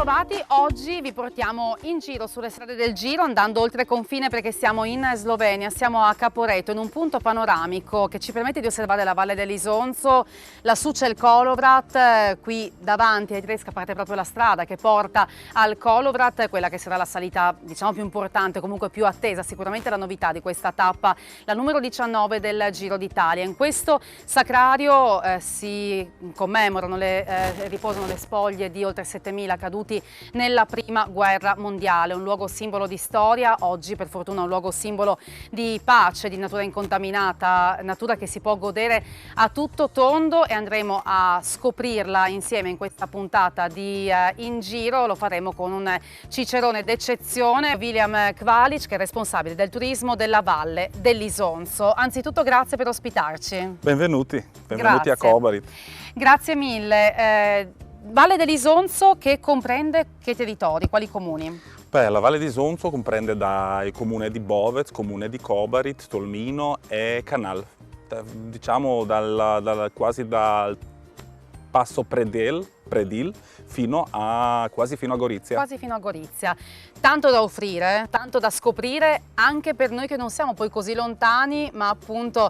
bentrovati. Oggi vi portiamo in giro sulle strade del Giro, andando oltre confine perché siamo in Slovenia, siamo a Caporetto, in un punto panoramico che ci permette di osservare la Valle dell'Isonzo. Lassù c'è il Kolovrat, qui davanti ai tedeschi parte proprio la strada che porta al Kolovrat, quella che sarà la salita diciamo più importante, comunque più attesa, sicuramente la novità di questa tappa, la numero 19 del Giro d'Italia. In questo sacrario si commemorano, riposano le spoglie di oltre 7.000 caduti nella prima guerra mondiale, un luogo simbolo di storia, oggi per fortuna un luogo simbolo di pace, di natura incontaminata, natura che si può godere a tutto tondo, e andremo a scoprirla insieme in questa puntata di In Giro. Lo faremo con un cicerone d'eccezione, William Kvalic, che è responsabile del turismo della Valle dell'Isonzo. Anzitutto grazie per ospitarci. Benvenuti Grazie. a Kobarid. Grazie mille. Valle dell'Isonzo che comprende che territori, quali comuni? Beh, la Valle d'Isonzo comprende dai comuni di Bovec, comune di Kobarid, Tolmino e Canal. Diciamo quasi dal passo Predil quasi fino a Gorizia. Quasi fino a Gorizia. Tanto da offrire, tanto da scoprire anche per noi che non siamo poi così lontani, ma appunto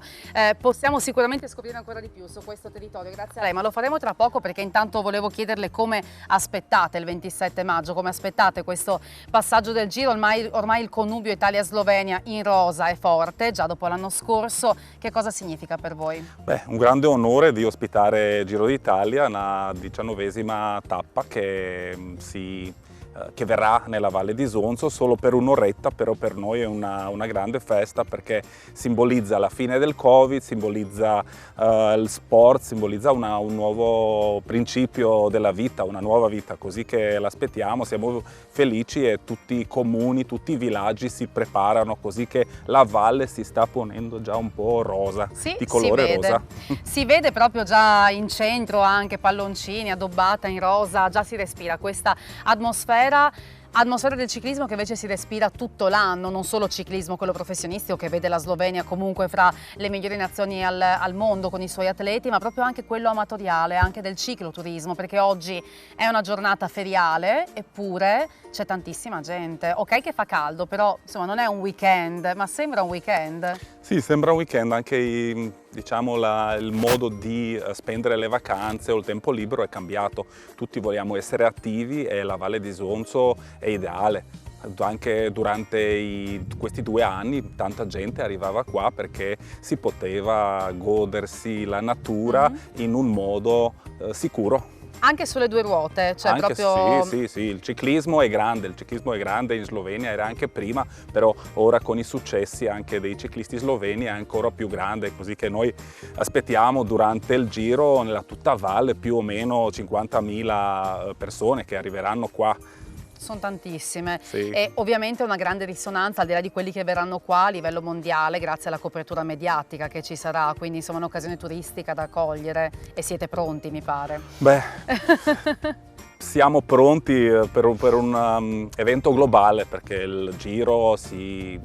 possiamo sicuramente scoprire ancora di più su questo territorio. Grazie a lei, ma lo faremo tra poco, perché intanto volevo chiederle come aspettate il 27 maggio, come aspettate questo passaggio del Giro. Ormai il connubio Italia-Slovenia in rosa è forte, già dopo l'anno scorso. Che cosa significa per voi? Beh, un grande onore di ospitare Giro d'Italia, una 19ª tappa che verrà nella Valle d'Isonzo solo per un'oretta, però per noi è una grande festa, perché simbolizza la fine del Covid, simbolizza il sport, simbolizza un nuovo principio della vita, una nuova vita, così che l'aspettiamo, siamo felici e tutti i comuni, tutti i villaggi si preparano, così che la valle si sta ponendo già un po' rosa, sì, di colore rosa. Si vede proprio già in centro anche palloncini, addobbata in rosa, già si respira questa atmosfera del ciclismo che invece si respira tutto l'anno, non solo ciclismo quello professionistico che vede la Slovenia comunque fra le migliori nazioni al mondo con i suoi atleti, ma proprio anche quello amatoriale, anche del cicloturismo, perché oggi è una giornata feriale, eppure c'è tantissima gente. Ok che fa caldo, però insomma non è un weekend, ma sembra un weekend. Sì, sembra un weekend, anche il modo di spendere le vacanze o il tempo libero è cambiato. Tutti vogliamo essere attivi e la Valle d'Isonzo è ideale. Anche durante questi 2 anni tanta gente arrivava qua perché si poteva godersi la natura in un modo sicuro. Anche sulle 2 ruote, cioè anche proprio... Sì, il ciclismo è grande in Slovenia, era anche prima, però ora con i successi anche dei ciclisti sloveni è ancora più grande, così che noi aspettiamo durante il Giro nella tutta valle più o meno 50.000 persone che arriveranno qua. Sono tantissime, sì. E ovviamente una grande risonanza al di là di quelli che verranno qua a livello mondiale grazie alla copertura mediatica che ci sarà, quindi insomma un'occasione turistica da cogliere, e siete pronti, mi pare. Beh, siamo pronti per un evento globale, perché il Giro si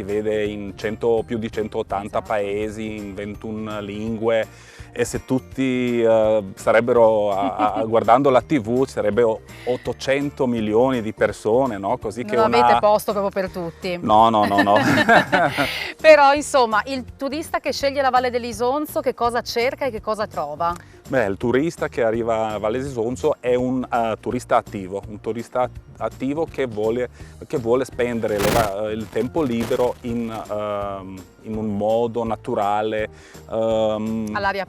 vede in più di 180 paesi, in 21 lingue, e se tutti sarebbero guardando la TV sarebbe 800 milioni di persone, no? Così che non avete posto proprio per tutti. No. Però insomma il turista che sceglie la Valle dell'Isonzo che cosa cerca e che cosa trova? Beh, il turista che arriva a Valle d'Isonzo è un turista attivo che vuole spendere il tempo libero in un modo naturale, all'aria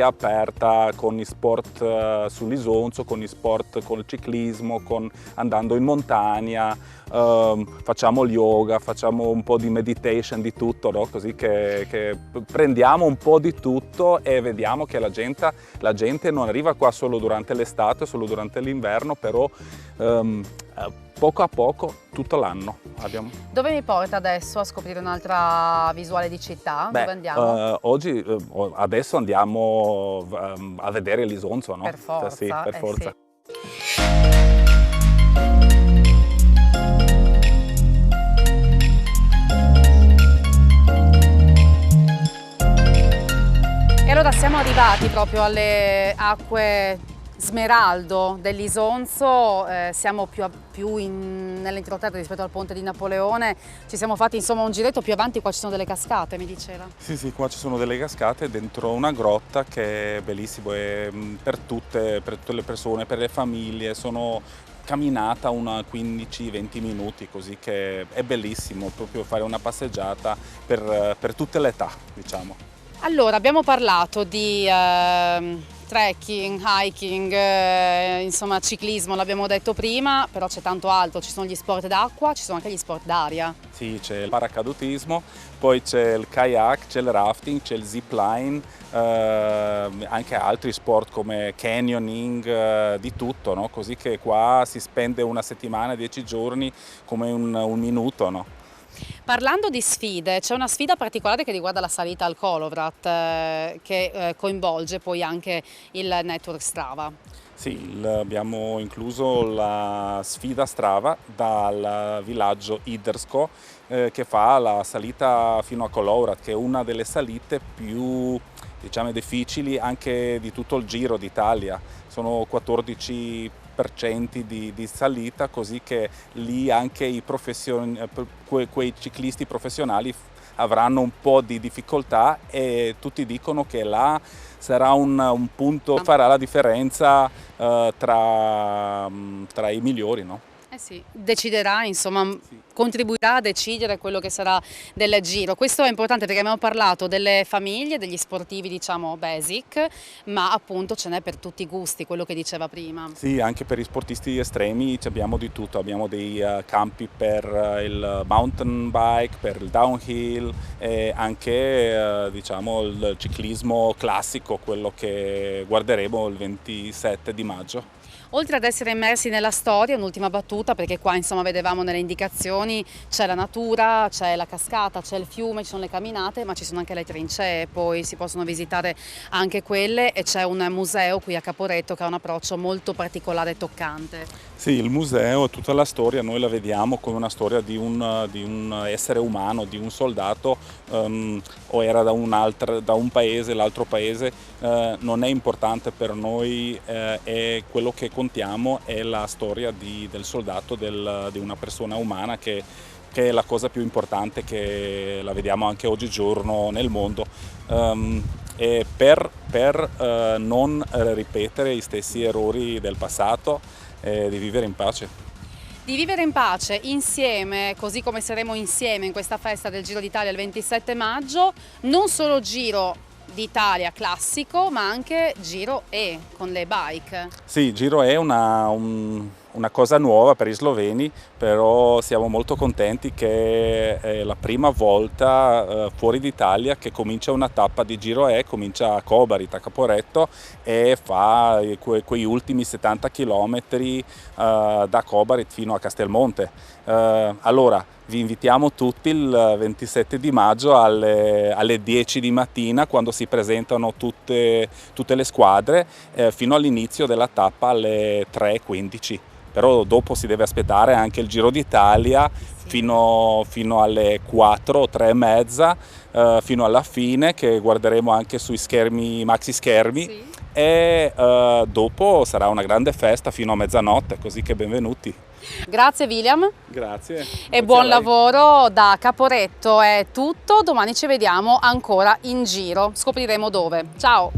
aperta, con gli sport sull'Isonzo, con gli sport, con il ciclismo, andando in montagna. Facciamo il yoga, facciamo un po' di meditation, di tutto, no? Così che prendiamo un po' di tutto e vediamo che la gente non arriva qua solo durante l'estate, solo durante l'inverno, però poco a poco tutto l'anno abbiamo. Dove mi porta adesso a scoprire un'altra visuale di città? Beh, dove andiamo? Adesso andiamo a vedere l'Isonzo, no? Per forza. Sì, per forza. Sì. E allora siamo arrivati proprio alle acque Smeraldo dell'Isonzo, siamo più nell'entroterra rispetto al ponte di Napoleone, ci siamo fatti insomma un giretto più avanti, qua ci sono delle cascate, mi diceva. Sì, qua ci sono delle cascate dentro una grotta che è bellissimo, è per tutte le persone, per le famiglie, sono camminata una 15-20 minuti, così che è bellissimo proprio fare una passeggiata per tutte le età, diciamo. Allora, abbiamo parlato di trekking, hiking, insomma ciclismo, l'abbiamo detto prima, però c'è tanto altro, ci sono gli sport d'acqua, ci sono anche gli sport d'aria. Sì, c'è il paracadutismo, poi c'è il kayak, c'è il rafting, c'è il zipline, anche altri sport come canyoning, di tutto, no? Così che qua si spende una settimana, 10 giorni come un minuto, no? Parlando di sfide, c'è una sfida particolare che riguarda la salita al Kolovrat, che coinvolge poi anche il network Strava. Sì, abbiamo incluso la sfida Strava dal villaggio Idersko, che fa la salita fino a Kolovrat, che è una delle salite più, diciamo, difficili anche di tutto il Giro d'Italia. Sono 14% di salita, così che lì anche quei ciclisti professionali avranno un po' di difficoltà, e tutti dicono che là sarà un punto, farà la differenza tra i migliori, no? Eh sì, deciderà, insomma, contribuirà a decidere quello che sarà del Giro. Questo è importante perché abbiamo parlato delle famiglie, degli sportivi, diciamo, basic, ma appunto ce n'è per tutti i gusti, quello che diceva prima. Sì, anche per gli sportisti estremi abbiamo di tutto, abbiamo dei campi per il mountain bike, per il downhill e anche diciamo, il ciclismo classico, quello che guarderemo il 27 di maggio. Oltre ad essere immersi nella storia, un'ultima battuta, perché qua insomma vedevamo nelle indicazioni c'è la natura, c'è la cascata, c'è il fiume, ci sono le camminate, ma ci sono anche le trincee, poi si possono visitare anche quelle, e c'è un museo qui a Caporetto che ha un approccio molto particolare e toccante. Sì, il museo, tutta la storia, noi la vediamo come una storia di un essere umano, di un soldato, o era da un paese, l'altro paese, non è importante per noi, è quello che contiamo è la storia del soldato, di una persona umana che è la cosa più importante, che la vediamo anche oggigiorno nel mondo. E per non ripetere gli stessi errori del passato, di vivere in pace. Di vivere in pace insieme, così come saremo insieme in questa festa del Giro d'Italia il 27 maggio, non solo Giro d'Italia classico, ma anche Giro E con le bike. Sì, Giro è una cosa nuova per gli sloveni, però siamo molto contenti che è la prima volta fuori d'Italia che comincia una tappa di Giro E, comincia a Kobarit, a Caporetto, e fa quei ultimi 70 km da Kobarit fino a Castelmonte. Allora, vi invitiamo tutti il 27 di maggio alle 10 di mattina, quando si presentano tutte le squadre, fino all'inizio della tappa alle 3:15. Però dopo si deve aspettare anche il Giro d'Italia fino alle 4, 3:30, fino alla fine, che guarderemo anche sui schermi, maxi schermi. Sì. E dopo sarà una grande festa fino a mezzanotte, così che benvenuti. Grazie William. Grazie. E buon lavoro da Caporetto, è tutto, domani ci vediamo ancora in giro, scopriremo dove. Ciao!